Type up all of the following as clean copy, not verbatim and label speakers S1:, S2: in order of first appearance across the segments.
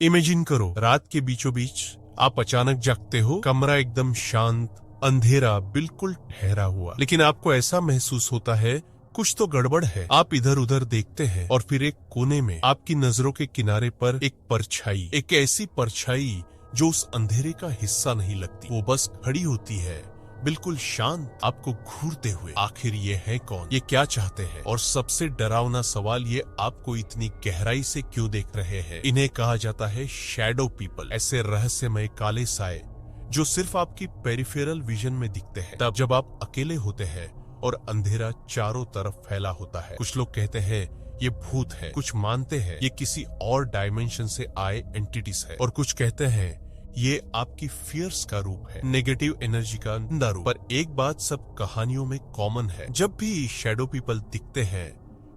S1: Imagine करो, रात के बीचों बीच आप अचानक जागते हो, कमरा एकदम शांत, अंधेरा, बिल्कुल ठहरा हुआ, लेकिन आपको ऐसा महसूस होता है कुछ तो गड़बड़ है। आप इधर उधर देखते हैं और फिर एक कोने में आपकी नजरों के किनारे पर एक परछाई, एक ऐसी परछाई जो उस अंधेरे का हिस्सा नहीं लगती, वो बस खड़ी होती है, बिल्कुल शांत, आपको घूरते हुए। आखिर ये है कौन, ये क्या चाहते हैं, और सबसे डरावना सवाल, ये आपको इतनी गहराई से क्यों देख रहे हैं। इन्हें कहा जाता है शैडो पीपल, ऐसे रहस्यमय काले साए जो सिर्फ आपकी पेरिफेरल विजन में दिखते हैं तब जब आप अकेले होते हैं और अंधेरा चारों तरफ फैला होता है। कुछ लोग कहते हैं ये भूत है, कुछ मानते हैं ये किसी और डायमेंशन से आए एंटिटीज है, और कुछ कहते हैं ये आपकी फियर्स का रूप है, नेगेटिव एनर्जी का गंदा रूप। पर एक बात सब कहानियों में कॉमन है, जब भी शैडो पीपल दिखते हैं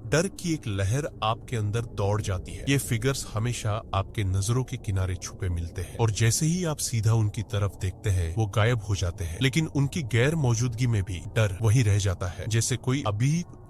S1: डर की एक लहर आपके अंदर दौड़ जाती है। ये फिगर्स हमेशा आपके नजरों के किनारे छुपे मिलते हैं और जैसे ही आप सीधा उनकी तरफ देखते हैं वो गायब हो जाते हैं, लेकिन उनकी गैर मौजूदगी में भी डर वही रह जाता है, जैसे कोई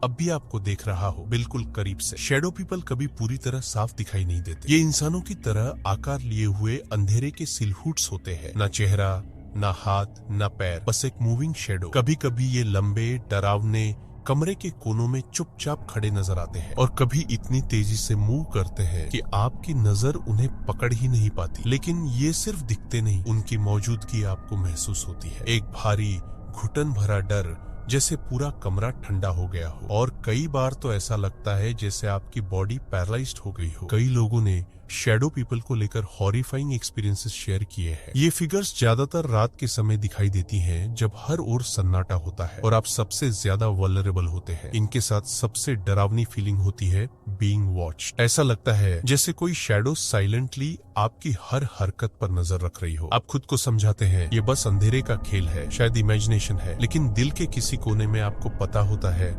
S1: अभी आपको देख रहा हो बिल्कुल करीब से। शैडो पीपल कभी पूरी तरह साफ दिखाई नहीं देते, ये इंसानों की तरह आकार लिए हुए अंधेरे के सिलहुट्स होते हैं, ना चेहरा, ना हाथ, ना पैर, बस एक मूविंग शैडो। कभी कभी ये लंबे, डरावने कमरे के कोनों में चुपचाप खड़े नजर आते हैं और कभी इतनी तेजी से मूव करते हैं कि आपकी नजर उन्हें पकड़ ही नहीं पाती। लेकिन ये सिर्फ दिखते नहीं, उनकी मौजूदगी आपको महसूस होती है, एक भारी घुटन भरा डर, जैसे पूरा कमरा ठंडा हो गया हो, और कई बार तो ऐसा लगता है जैसे आपकी बॉडी पैरालाइज्ड हो गई हो। कई लोगों ने शैडो पीपल को लेकर हॉरिफाइंग एक्सपीरियंसेस शेयर किए हैं। ये फिगर्स ज्यादातर रात के समय दिखाई देती हैं, जब हर ओर सन्नाटा होता है और आप सबसे ज्यादा वल्नरेबल होते हैं। इनके साथ सबसे डरावनी फीलिंग होती है बीइंग वॉच्ड। ऐसा लगता है जैसे कोई शैडो साइलेंटली आपकी हर हरकत पर नजर रख रही हो। आप खुद को समझाते हैं ये बस अंधेरे का खेल है, शायद इमेजिनेशन है, लेकिन दिल के किसी कोने में आपको पता होता है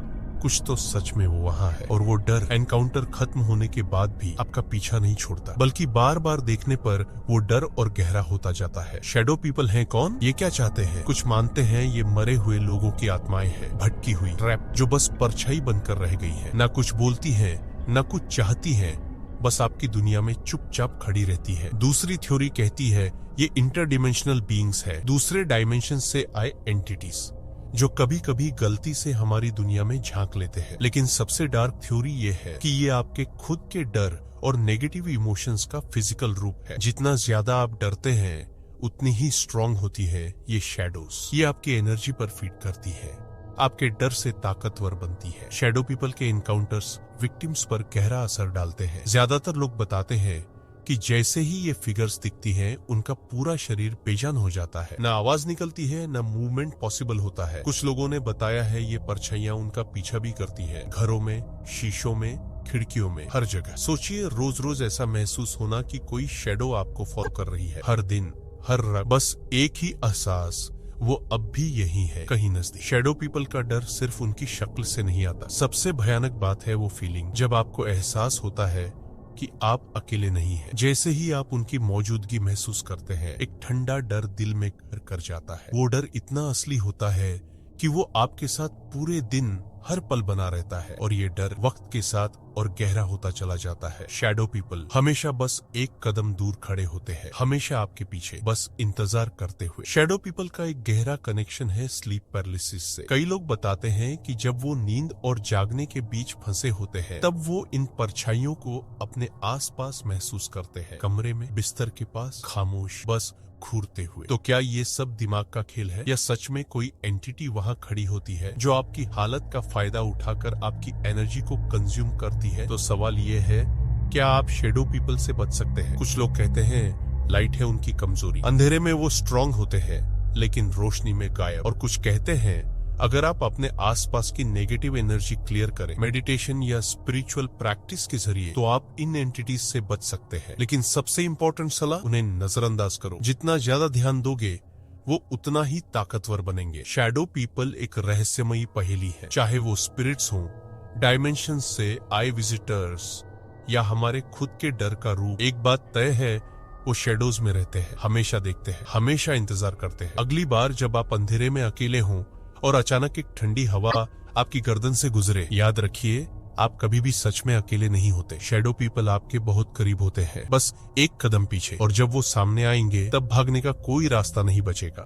S1: कुछ तो सच में वो वहाँ है, और वो डर एनकाउंटर खत्म होने के बाद भी आपका पीछा नहीं छोड़ता, बल्कि बार बार देखने पर वो डर और गहरा होता जाता है। शैडो पीपल हैं कौन, ये क्या चाहते हैं? कुछ मानते हैं ये मरे हुए लोगों की आत्माएं हैं, भटकी हुई ट्रैप जो बस परछाई बनकर रह गई है, ना कुछ बोलती है, ना कुछ चाहती है, बस आपकी दुनिया में चुपचाप खड़ी रहती है। दूसरी थ्योरी कहती है ये इंटरडिमेंशनल बीइंग्स है, दूसरे डायमेंशन से आए एंटिटीज जो कभी कभी गलती से हमारी दुनिया में झांक लेते हैं। लेकिन सबसे डार्क थ्योरी ये है कि ये आपके खुद के डर और नेगेटिव इमोशंस का फिजिकल रूप है। जितना ज्यादा आप डरते हैं उतनी ही स्ट्रांग होती है ये शैडोज। ये आपकी एनर्जी पर फीड करती है, आपके डर से ताकतवर बनती है। शैडो पीपल के एनकाउंटर्स विक्टिम्स पर गहरा असर डालते हैं। ज्यादातर लोग बताते हैं कि जैसे ही ये फिगर्स दिखती हैं, उनका पूरा शरीर बेजान हो जाता है, ना आवाज निकलती है, ना मूवमेंट पॉसिबल होता है। कुछ लोगों ने बताया है ये परछाइयां उनका पीछा भी करती हैं, घरों में, शीशों में, खिड़कियों में, हर जगह। सोचिए रोज रोज ऐसा महसूस होना कि कोई शैडो आपको फॉलो कर रही है, हर दिन, हर रात, बस एक ही एहसास, वो अब भी यही है, कहीं नजदीक। शैडो पीपल का डर सिर्फ उनकी शक्ल से नहीं आता, सबसे भयानक बात है वो फीलिंग जब आपको एहसास होता है कि आप अकेले नहीं हैं। जैसे ही आप उनकी मौजूदगी महसूस करते हैं, एक ठंडा डर दिल में घर कर जाता है। वो डर इतना असली होता है कि वो आपके साथ पूरे दिन हर पल बना रहता है, और ये डर वक्त के साथ और गहरा होता चला जाता है। शैडो पीपल हमेशा बस एक कदम दूर खड़े होते हैं, हमेशा आपके पीछे, बस इंतजार करते हुए। शैडो पीपल का एक गहरा कनेक्शन है स्लीप पैरालिसिस से। कई लोग बताते हैं कि जब वो नींद और जागने के बीच फंसे होते हैं, तब वो इन परछाइयों को अपने आसपास महसूस करते हैं, कमरे में, बिस्तर के पास, खामोश, बस घूरते हुए। तो क्या ये सब दिमाग का खेल है, या सच में कोई एंटिटी वहाँ खड़ी होती है जो आपकी हालत का फायदा उठाकर आपकी एनर्जी को कंज्यूम करती है? तो सवाल ये है, क्या आप शैडो पीपल से बच सकते हैं? कुछ लोग कहते हैं लाइट है उनकी कमजोरी, अंधेरे में वो स्ट्रांग होते हैं लेकिन रोशनी में गायब। और कुछ कहते हैं अगर आप अपने आसपास की नेगेटिव एनर्जी क्लियर करें, मेडिटेशन या स्पिरिचुअल प्रैक्टिस के जरिए, तो आप इन एंटिटीज से बच सकते हैं। लेकिन सबसे इम्पोर्टेंट सलाह, उन्हें नजरअंदाज करो। जितना ज्यादा ध्यान दोगे वो उतना ही ताकतवर बनेंगे। शैडो पीपल एक रहस्यमयी पहेली है, चाहे वो स्पिरिट्स हों, डायमेंशन से आए विजिटर्स, या हमारे खुद के डर का रूप। एक बात तय है, वो शैडोज में रहते हैं, हमेशा देखते हैं, हमेशा इंतजार करते हैं। अगली बार जब आप अंधेरे में अकेले हों और अचानक एक ठंडी हवा आपकी गर्दन से गुजरे, याद रखिए आप कभी भी सच में अकेले नहीं होते। शैडो पीपल आपके बहुत करीब होते हैं, बस एक कदम पीछे, और जब वो सामने आएंगे तब भागने का कोई रास्ता नहीं बचेगा।